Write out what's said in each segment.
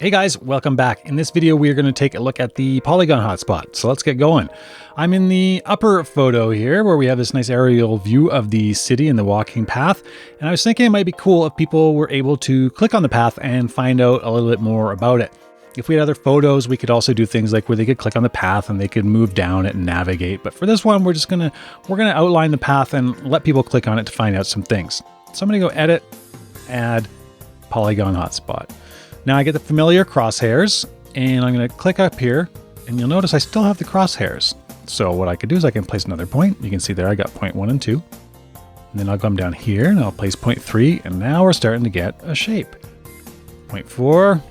Hey guys, welcome back. In this video, we are going to take a look at the Polygon Hotspot. So let's get going. I'm in the upper photo here where we have this nice aerial view of the city and the walking path. And I was thinking it might be cool if people were able to click on the path and find out a little bit more about it. If we had other photos, we could also do things like where they could click on the path and they could move down it and navigate. But for this one, we're going to outline the path and let people click on it to find out some things. So I'm going to go edit, add Polygon Hotspot. Now I get the familiar crosshairs and I'm going to click up here and you'll notice I still have the crosshairs. So what I could do is I can place another point. You can see there I got point 1 and 2. And then I'll come down here and I'll place point 3 and now we're starting to get a shape. Point 4.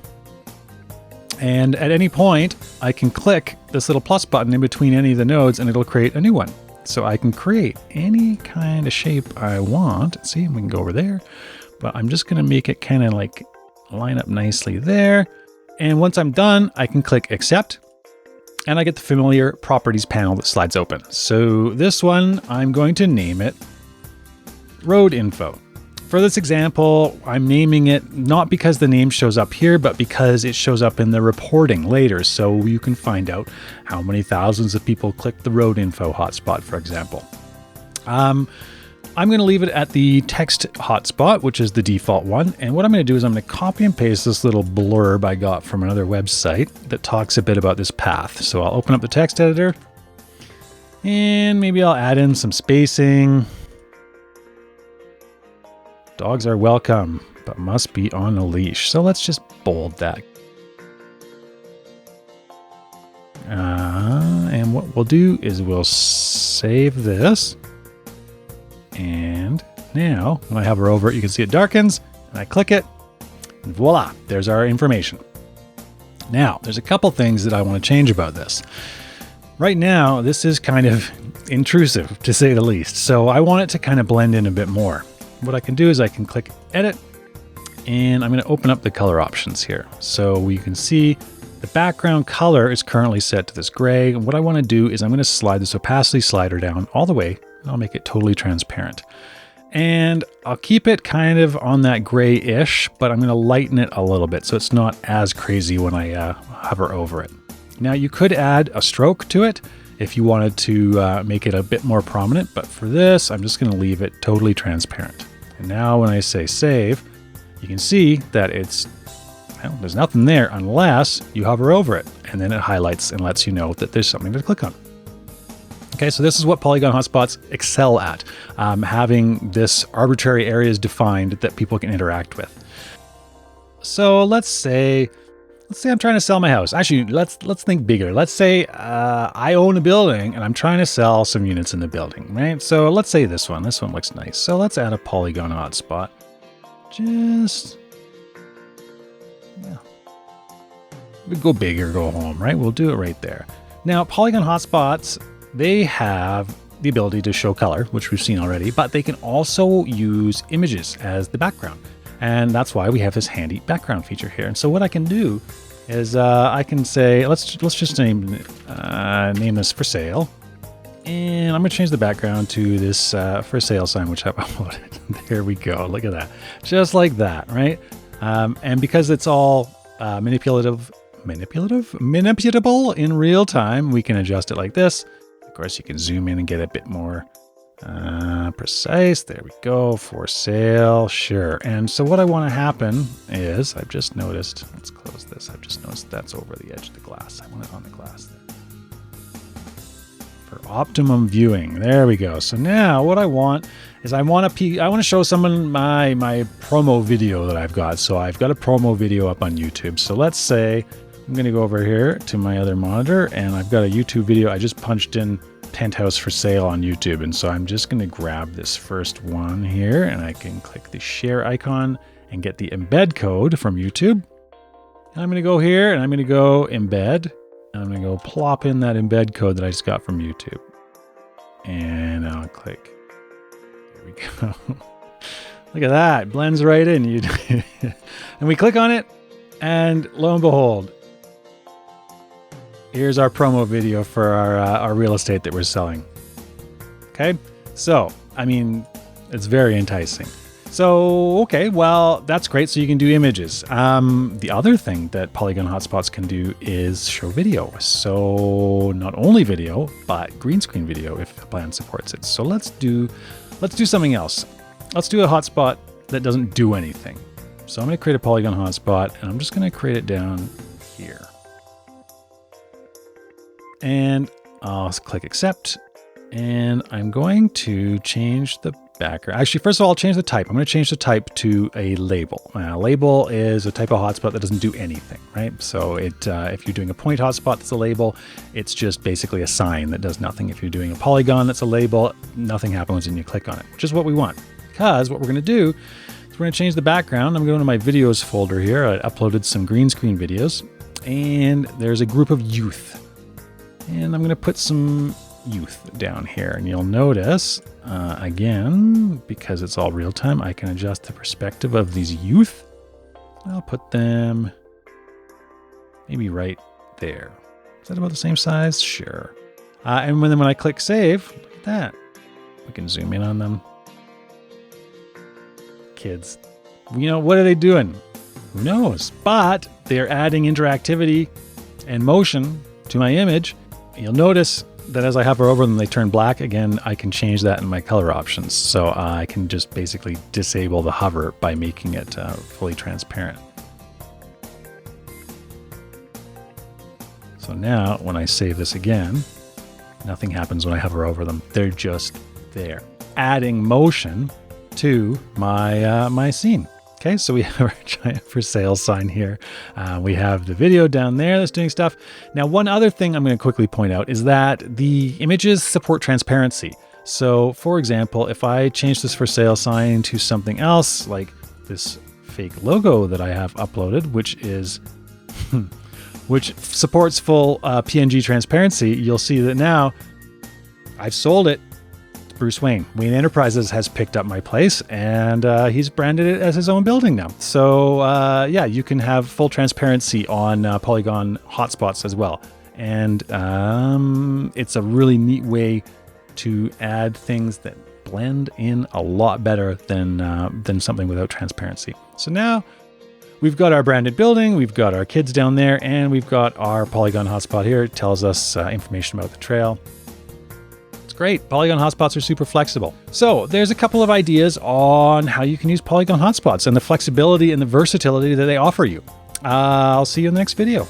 And at any point I can click this little plus button in between any of the nodes and it'll create a new one. So I can create any kind of shape I want. See, we can go over there, but I'm just going to make it kind of like line up nicely there. And once I'm done, I can click accept and I get the familiar properties panel that slides open. So this one, I'm going to name it road info. For this example, I'm naming it not because the name shows up here, but because it shows up in the reporting later. So you can find out how many thousands of people clicked the road info hotspot, for example. I'm going to leave it at the text hotspot, which is the default one. And what I'm going to do is I'm going to copy and paste this little blurb I got from another website that talks a bit about this path. So I'll open up the text editor and maybe I'll add in some spacing. Dogs are welcome, but must be on a leash. So let's just bold that. And what we'll do is we'll save this. And now when I hover over it, you can see it darkens and I click it and voila, there's our information. Now there's a couple things that I want to change about this. Right now, this is kind of intrusive to say the least. So I want it to kind of blend in a bit more. What I can do is I can click edit and I'm going to open up the color options here. So we can see the background color is currently set to this gray. And what I want to do is I'm going to slide this opacity slider down all the way. I'll make it totally transparent. And I'll keep it kind of on that gray-ish, but I'm going to lighten it a little bit so it's not as crazy when I hover over it. Now you could add a stroke to it if you wanted to make it a bit more prominent, but for this, I'm just going to leave it totally transparent. And now when I say save, you can see that there's nothing there unless you hover over it, and then it highlights and lets you know that there's something to click on. Okay, so this is what Polygon Hotspots excel at, having this arbitrary areas defined that people can interact with. So let's say I'm trying to sell my house. Actually, let's think bigger. Let's say I own a building and I'm trying to sell some units in the building, right? So let's say this one looks nice. So let's add a Polygon Hotspot. We go big or go home, right? We'll do it right there. Now, Polygon Hotspots, they have the ability to show color, which we've seen already, but they can also use images as the background. And that's why we have this handy background feature here. And so what I can do is I can say, let's just name this for sale. And I'm going to change the background to this for sale sign, which I've uploaded. There we go. Look at that. Just like that, right? And because it's all manipulable in real time, we can adjust it like this. Of course, you can zoom in and get a bit more precise. There we go. For sale. Sure. And so what I want to happen is I've just noticed, let's close this. I've just noticed that's over the edge of the glass. I want it on the glass there. For optimum viewing. There we go. So now what I want is I want to show someone my promo video that I've got. So I've got a promo video up on YouTube. So let's say I'm going to go over here to my other monitor and I've got a YouTube video. I just punched in penthouse for sale on YouTube. And so I'm just going to grab this first one here and I can click the share icon and get the embed code from YouTube. And I'm going to go here and I'm going to go embed. And I'm going to go plop in that embed code that I just got from YouTube. And I'll click. There we go. Look at that. It blends right in. And we click on it and lo and behold, here's our promo video for our real estate that we're selling. Okay, so I mean, it's very enticing. So, okay, well, that's great. So you can do images. The other thing that Polygon Hotspots can do is show video. So not only video, but green screen video if the plan supports it. So let's do something else. Let's do a hotspot that doesn't do anything. So I'm going to create a Polygon hotspot, and I'm just going to create it down here. And I'll click accept, and I'm going to change the background. Actually, first of all, I'll change the type. I'm going to change the type to a label. A label is a type of hotspot that doesn't do anything, right? So if you're doing a point hotspot that's a label, it's just basically a sign that does nothing. If you're doing a polygon that's a label, nothing happens when you click on it, which is what we want. Because what we're going to do is we're going to change the background. I'm going to my videos folder here. I uploaded some green screen videos, and there's a group of youth. And I'm going to put some youth down here, and you'll notice again, because it's all real time, I can adjust the perspective of these youth. I'll put them maybe right there. Is that about the same size? Sure. And when I click save, look at that. We can zoom in on them. Kids, you know, what are they doing? Who knows? But they're adding interactivity and motion to my image. You'll notice that as I hover over them, they turn black. Again, I can change that in my color options. So I can just basically disable the hover by making it fully transparent. So now when I save this again, nothing happens when I hover over them. They're just there, adding motion to my, my scene. Okay, so we have our giant for sale sign here. We have the video down there that's doing stuff. Now, one other thing I'm going to quickly point out is that the images support transparency. So, for example, if I change this for sale sign to something else, like this fake logo that I have uploaded, which is which supports full PNG transparency, you'll see that now I've sold it. Bruce Wayne. Wayne Enterprises has picked up my place, and he's branded it as his own building now. So yeah, you can have full transparency on Polygon hotspots as well. And it's a really neat way to add things that blend in a lot better than something without transparency. So now we've got our branded building, we've got our kids down there, and we've got our Polygon hotspot here. It tells us information about the trail. Great. Polygon hotspots are super flexible. So there's a couple of ideas on how you can use Polygon hotspots and the flexibility and the versatility that they offer you. I'll see you in the next video.